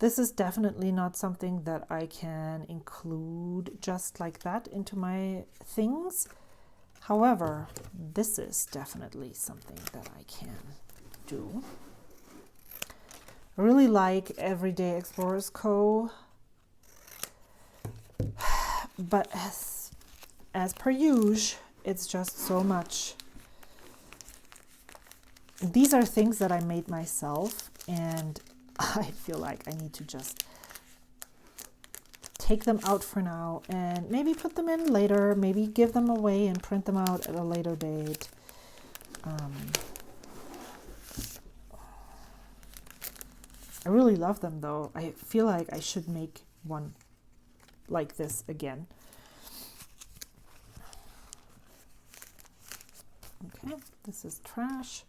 This is definitely not something that I can include just like that into my things. However, this is definitely something that I can do. I really like Everyday Explorers Co. But as per usual, it's just so much. These are things that I made myself, and I feel like I need to just take them out for now and maybe put them in later, maybe give them away and print them out at a later date. I really love them though. I feel like I should make one like this again. Okay, this is trash.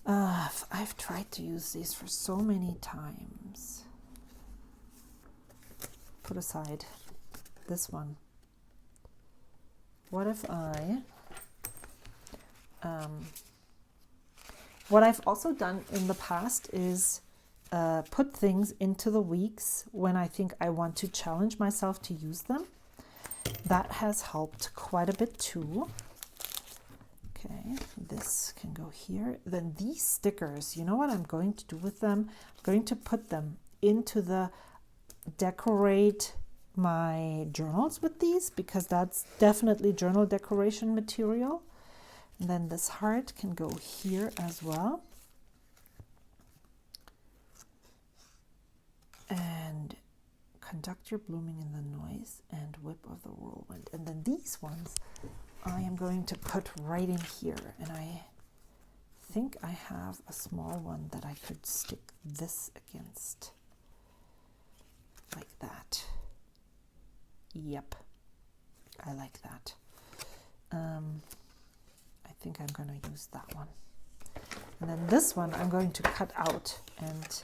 I've tried to use these for so many times. Put aside this one. what I've also done in the past is put things into the weeks when I think I want to challenge myself to use them. That has helped quite a bit too. Okay, this can go here. Then these stickers, you know what I'm going to do with them? I'm going to put them into the decorate my journals with these, because that's definitely journal decoration material. And then this heart can go here as well. And conduct your blooming in the noise and whip of the whirlwind. And then these ones I am going to put right in here. And I think I have a small one that I could stick this against. Like that. Yep. I like that. I think I'm going to use that one. And then this one I'm going to cut out, and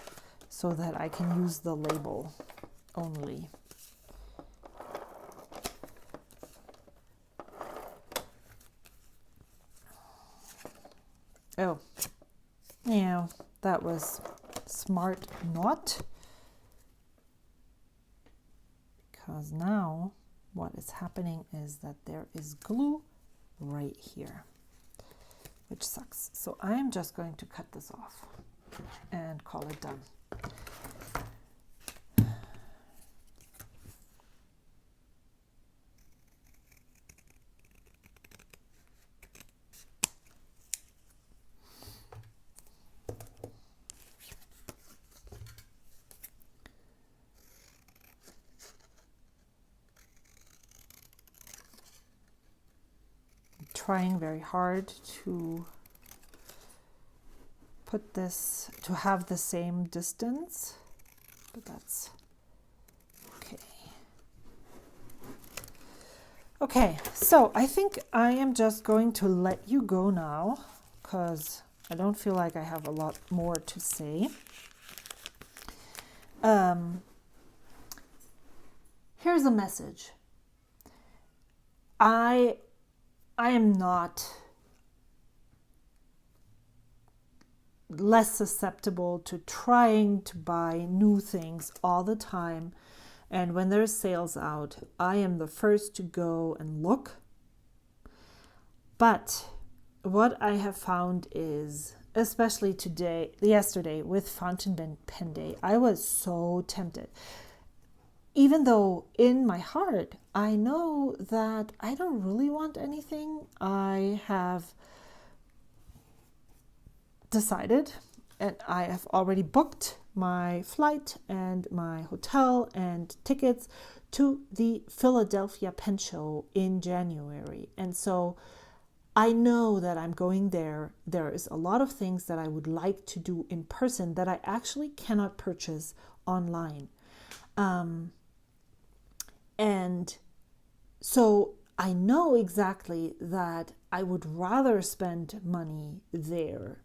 so that I can use the label only. Oh, yeah, that was smart not. Because now what is happening is that there is glue right here, which sucks. So I'm just going to cut this off and call it done. Trying very hard to put this, to have the same distance, but that's okay. Okay, so I think I am just going to let you go now, because I don't feel like I have a lot more to say. Here's a message. I am not less susceptible to trying to buy new things all the time. And when there's sales out, I am the first to go and look. But what I have found is, especially yesterday with Fountain Pen Day, I was so tempted. Even though in my heart, I know that I don't really want anything. I have decided, and I have already booked my flight and my hotel and tickets to the Philadelphia Pen Show in January. And so I know that I'm going there. There is a lot of things that I would like to do in person that I actually cannot purchase online. And so I know exactly that I would rather spend money there.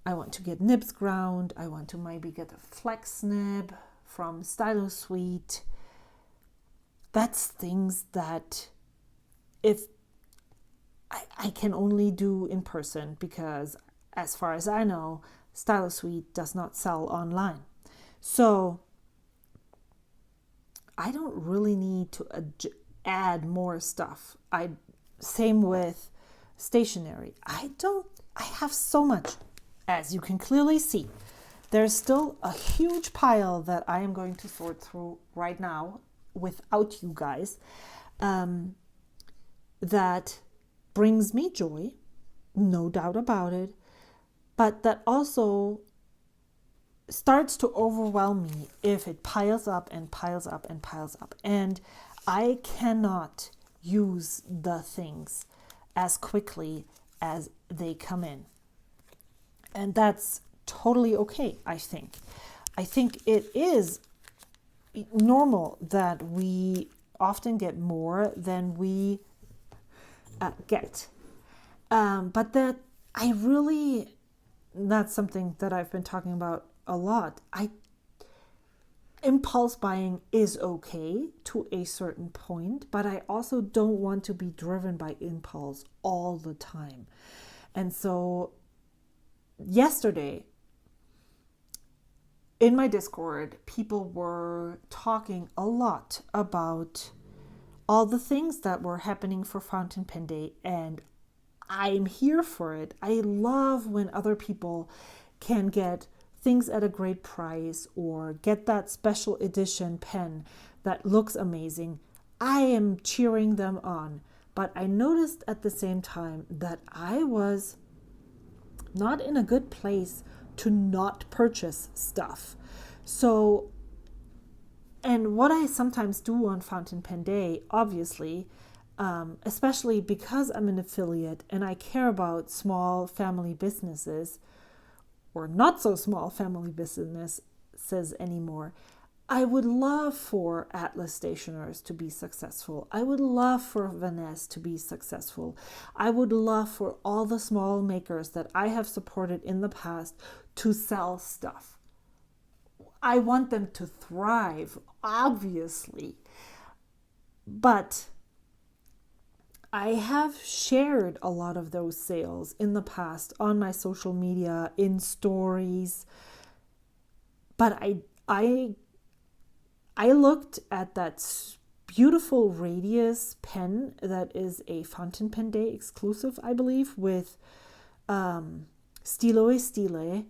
I want to get nibs ground. I want to maybe get a flex nib from Stylo Suite. That's things that if I can only do in person, because as far as I know, Stylo Suite does not sell online. So I don't really need to add more stuff. Same with stationery. I have so much, as you can clearly see. There's still a huge pile that I am going to sort through right now without you guys. That brings me joy, no doubt about it, but that also starts to overwhelm me if it piles up and piles up and piles up. And I cannot use the things as quickly as they come in. And that's totally okay, I think. I think it is normal that we often get more than we get. But that that's something that I've been talking about a lot. impulse buying is okay to a certain point, but I also don't want to be driven by impulse all the time. And so yesterday in my Discord, people were talking a lot about all the things that were happening for Fountain Pen Day, and I'm here for it. I love when other people can get things at a great price or get that special edition pen that looks amazing. I am cheering them on. But I noticed at the same time that I was not in a good place to not purchase stuff. So, and what I sometimes do on Fountain Pen Day, obviously, especially because I'm an affiliate and I care about small family businesses, or not so small family businesses anymore. I would love for Atlas Stationers to be successful. I would love for Vanessa to be successful. I would love for all the small makers that I have supported in the past to sell stuff. I want them to thrive, obviously. But I have shared a lot of those sales in the past on my social media, in stories. But I looked at that beautiful Radius pen that is a Fountain Pen Day exclusive, I believe, with Stilo e Stile.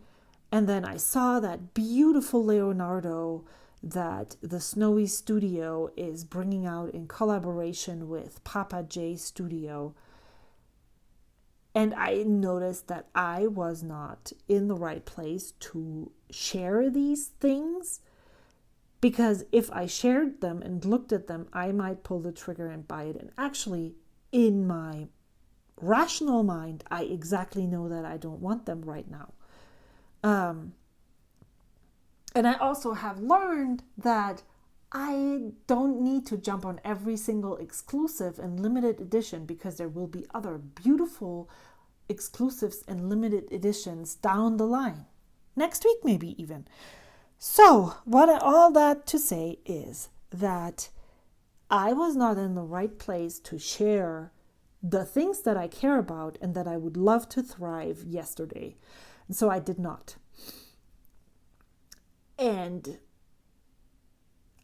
And then I saw that beautiful Leonardo that the Snowy Studio is bringing out in collaboration with Papa J Studio. And I noticed that I was not in the right place to share these things, because if I shared them and looked at them, I might pull the trigger and buy it. And actually, in my rational mind, I exactly know that I don't want them right now. And I also have learned that I don't need to jump on every single exclusive and limited edition, because there will be other beautiful exclusives and limited editions down the line. Next week, maybe even. So, what all that to say is that I was not in the right place to share the things that I care about and that I would love to thrive yesterday. And so I did not. And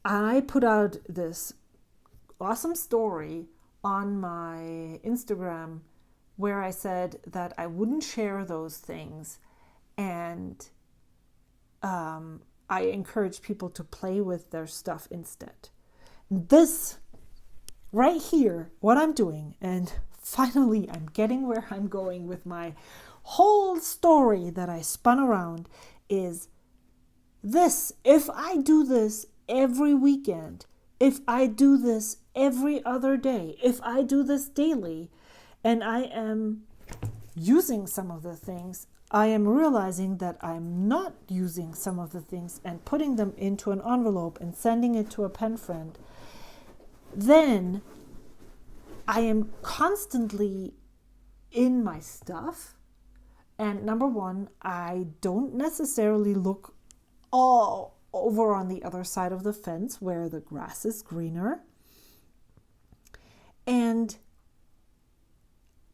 I put out this awesome story on my Instagram where I said that I wouldn't share those things, and I encourage people to play with their stuff instead. This right here, what I'm doing, and finally I'm getting where I'm going with my whole story that I spun around, is this. If I do this every weekend, if I do this every other day, if I do this daily, and I am using some of the things, I am realizing that I'm not using some of the things and putting them into an envelope and sending it to a pen friend, then I am constantly in my stuff. And number one, I don't necessarily look all over on the other side of the fence where the grass is greener. And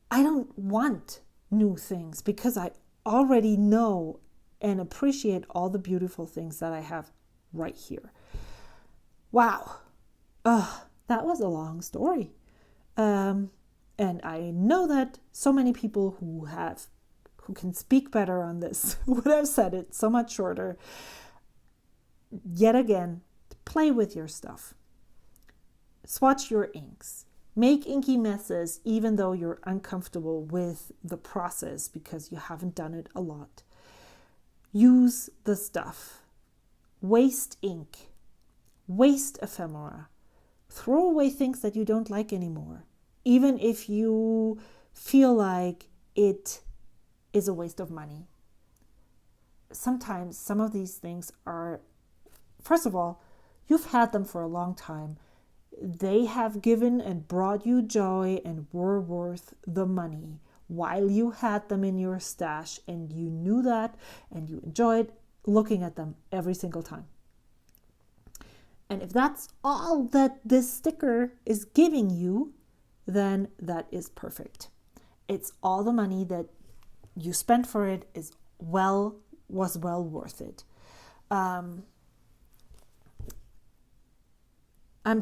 I don't want new things because I already know and appreciate all the beautiful things that I have right here. Wow. That was a long story. And I know that so many people who can speak better on this would have said it so much shorter. Yet again, play with your stuff. Swatch your inks. Make inky messes even though you're uncomfortable with the process because you haven't done it a lot. Use the stuff. Waste ink. Waste ephemera. Throw away things that you don't like anymore, even if you feel like it is a waste of money. Sometimes some of these things are, first of all, you've had them for a long time. They have given and brought you joy and were worth the money while you had them in your stash, and you knew that and you enjoyed looking at them every single time. And if that's all that this sticker is giving you, then that is perfect. It's all the money that you spent for it was well worth it. I'm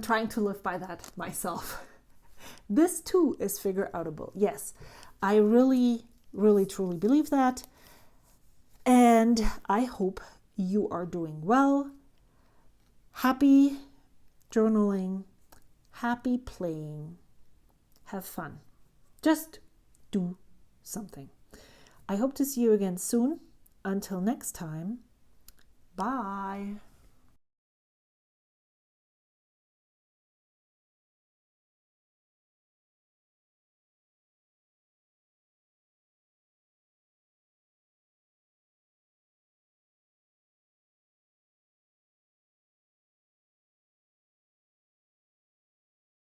trying to live by that myself. This too is figure outable. Yes, I really, really, truly believe that. And I hope you are doing well. Happy journaling, happy playing, have fun. Just do something. I hope to see you again soon. Until next time, bye.